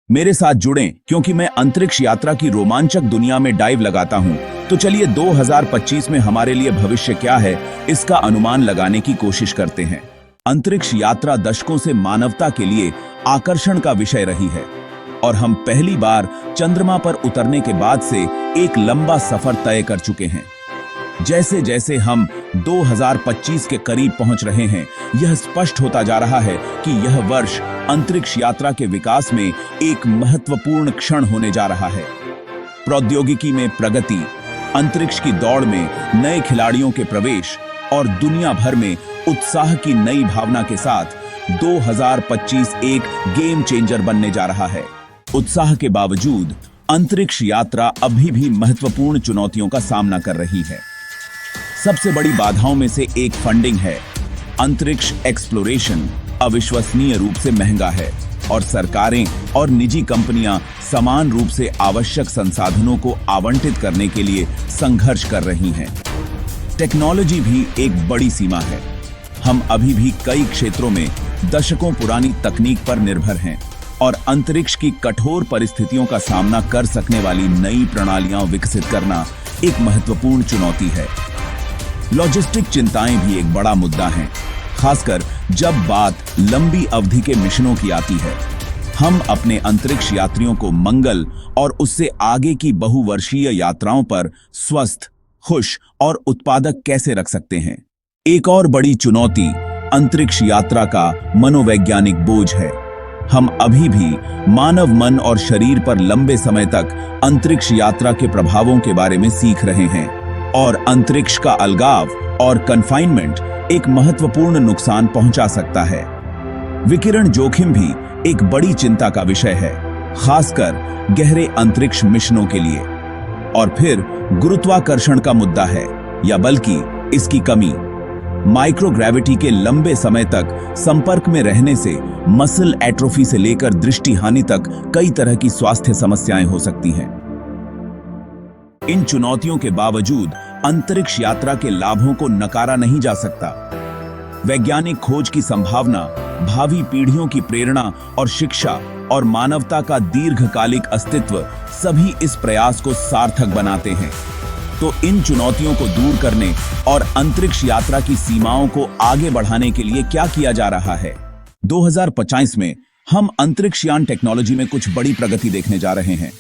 मेरे साथ जुड़ें क्योंकि मैं अंतरिक्ष यात्रा की रोमांचक दुनिया में डाइव लगाता हूं। तो चलिए 2025 में हमारे लिए भविष्य क्या है, इसका अनुमान लगाने की कोशिश करते हैं। अंतरिक्ष यात्रा दशकों से मानवता के लिए आकर्षण का विषय रही है और हम पहली बार चंद्रमा पर उतरने के बाद से एक लंबा सफर तय कर चुके हैं। जैसे जैसे हम 2025 के करीब पहुंच रहे हैं, यह स्पष्ट होता जा रहा है कि यह वर्ष अंतरिक्ष यात्रा के विकास में एक महत्वपूर्ण क्षण होने जा रहा है। प्रौद्योगिकी में प्रगति, अंतरिक्ष की दौड़ में नए खिलाड़ियों के प्रवेश और दुनिया भर में उत्साह की नई भावना के साथ 2025 एक गेम चेंजर बनने जा रहा है। उत्साह के बावजूद अंतरिक्ष यात्रा अभी भी महत्वपूर्ण चुनौतियों का सामना कर रही है। सबसे बड़ी बाधाओं में से एक फंडिंग है। अंतरिक्ष एक्सप्लोरेशन अविश्वसनीय रूप से महंगा है और सरकारें और निजी कंपनियां समान रूप से आवश्यक संसाधनों को आवंटित करने के लिए संघर्ष कर रही हैं। टेक्नोलॉजी भी एक बड़ी सीमा है। हम अभी भी कई क्षेत्रों में दशकों पुरानी तकनीक पर निर्भर हैं और अंतरिक्ष की कठोर परिस्थितियों का सामना कर सकने वाली नई प्रणालियां विकसित करना एक महत्वपूर्ण चुनौती है। लॉजिस्टिक चिंताएं भी एक बड़ा मुद्दा हैं, खासकर जब बात लंबी अवधि के मिशनों की आती है। हम अपने अंतरिक्ष यात्रियों को मंगल और उससे आगे की बहुवर्षीय यात्राओं पर स्वस्थ, खुश और उत्पादक कैसे रख सकते हैं। एक और बड़ी चुनौती अंतरिक्ष यात्रा का मनोवैज्ञानिक बोझ है। हम अभी भी मानव मन और शरीर पर लंबे समय तक अंतरिक्ष यात्रा के प्रभावों के बारे में सीख रहे हैं और अंतरिक्ष का अलगाव और कन्फाइनमेंट एक महत्वपूर्ण नुकसान पहुंचा सकता है। विकिरण जोखिम भी एक बड़ी चिंता का विषय है, खासकर गहरे अंतरिक्ष मिशनों के लिए। और फिर गुरुत्वाकर्षण का मुद्दा है, या बल्कि इसकी कमी। माइक्रोग्रेविटी के लंबे समय तक संपर्क में रहने से मसल एट्रोफी से लेकर दृष्टि हानि तक कई तरह की स्वास्थ्य समस्याएं हो सकती हैं। इन चुनौतियों के बावजूद अंतरिक्ष यात्रा के लाभों को नकारा नहीं जा सकता। वैज्ञानिक खोज की संभावना, भावी पीढ़ियों की प्रेरणा और शिक्षा और मानवता का दीर्घकालिक अस्तित्व सभी इस प्रयास को सार्थक बनाते हैं। तो इन चुनौतियों को दूर करने और अंतरिक्ष यात्रा की सीमाओं को आगे बढ़ाने के लिए क्या किया जा रहा है? 2025 में हम अंतरिक्ष यान टेक्नोलॉजी में कुछ बड़ी प्रगति देखने जा रहे हैं।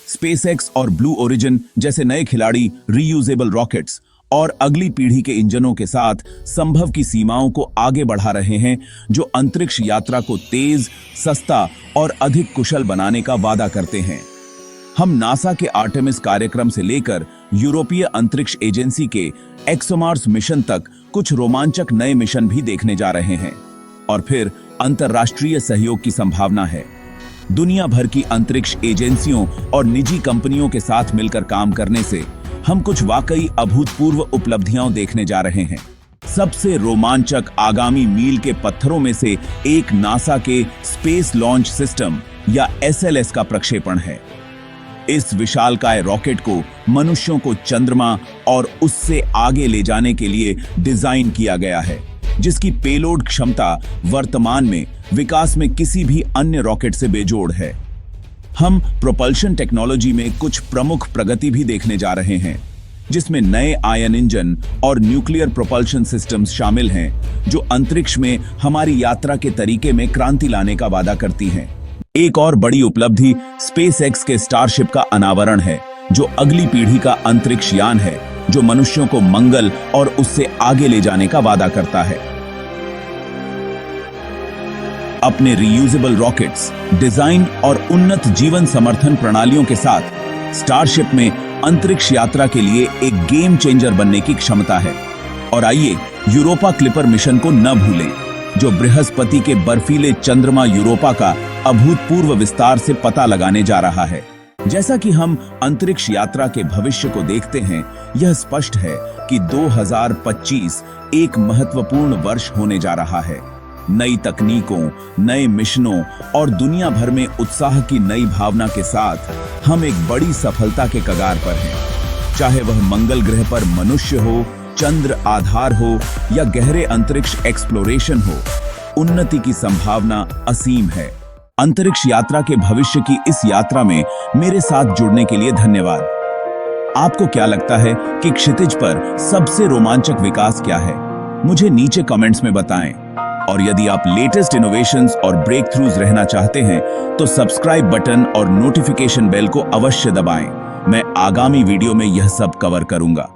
स्पेसएक्स और ब्लू ओरिजिन जैसे नए खिलाड़ी रीयूजेबल रॉकेट्स और अगली पीढ़ी के इंजनों के साथ संभव की सीमाओं को आगे बढ़ा रहे हैं, जो अंतरिक्ष यात्रा को तेज, सस्ता और अधिक कुशल बनाने का वादा करते हैं। हम नासा के आर्टेमिस कार्यक्रम से लेकर यूरोपीय अंतरिक्ष एजेंसी के एक्सोमार्स मिशन तक कुछ रोमांचक नए मिशन भी देखने जा रहे हैं। और फिर अंतर्राष्ट्रीय सहयोग की संभावना है। दुनिया भर की अंतरिक्ष एजेंसियों और निजी कंपनियों के साथ मिलकर काम करने से हम कुछ वाकई अभूतपूर्व उपलब्धियां देखने जा रहे हैं। सबसे रोमांचक आगामी मील के पत्थरों में से एक नासा के स्पेस लॉन्च सिस्टम या एसएलएस का प्रक्षेपण है। इस विशालकाय रॉकेट को मनुष्यों को चंद्रमा और उससे आगे ले जाने के लिए डिजाइन किया गया है, जिसकी पेलोड क्षमता वर्तमान में विकास में किसी भी अन्य रॉकेट से बेजोड़ है। हम प्रोपल्शन टेक्नोलॉजी में कुछ प्रमुख प्रगति भी देखने जा रहे हैं, जिसमें नए आयन इंजन और न्यूक्लियर प्रोपल्शन सिस्टम्स शामिल हैं, जो अंतरिक्ष में हमारी यात्रा के तरीके में क्रांति लाने का वादा करती हैं। एक और बड़ी उपलब्धि स्पेसएक्स के स्टारशिप का अनावरण है, जो अगली पीढ़ी का अंतरिक्ष यान है, जो मनुष्यों को मंगल और उससे आगे ले जाने का वादा करता है। अपने रीयूजेबल रॉकेट्स, डिजाइन और उन्नत जीवन समर्थन प्रणालियों के साथ स्टारशिप में अंतरिक्ष यात्रा के लिए एक गेम चेंजर बनने की क्षमता है। और आइए यूरोपा क्लिपर मिशन को न भूलें, जो बृहस्पति के बर्फीले चंद्रमा यूरोपा का अभूतपूर्व विस्तार से पता लगाने जा रहा है। जैसा कि हम अंतरिक्ष यात्रा के भविष्य को देखते हैं, यह स्पष्ट है कि 2025 एक महत्वपूर्ण वर्ष होने जा रहा है। नई तकनीकों, नए मिशनों और दुनिया भर में उत्साह की नई भावना के साथ हम एक बड़ी सफलता के कगार पर हैं। चाहे वह मंगल ग्रह पर मनुष्य हो, चंद्र आधार हो या गहरे अंतरिक्ष एक्सप्लोरेशन हो, उन्नति की संभावना असीम है। अंतरिक्ष यात्रा के भविष्य की इस यात्रा में मेरे साथ जुड़ने के लिए धन्यवाद। आपको क्या लगता है कि क्षितिज पर सबसे रोमांचक विकास क्या है? मुझे नीचे कमेंट्स में बताएं। और यदि आप लेटेस्ट इनोवेशंस और ब्रेक थ्रूज रहना चाहते हैं तो सब्सक्राइब बटन और नोटिफिकेशन बेल को अवश्य दबाएं। मैं आगामी वीडियो में यह सब कवर करूंगा।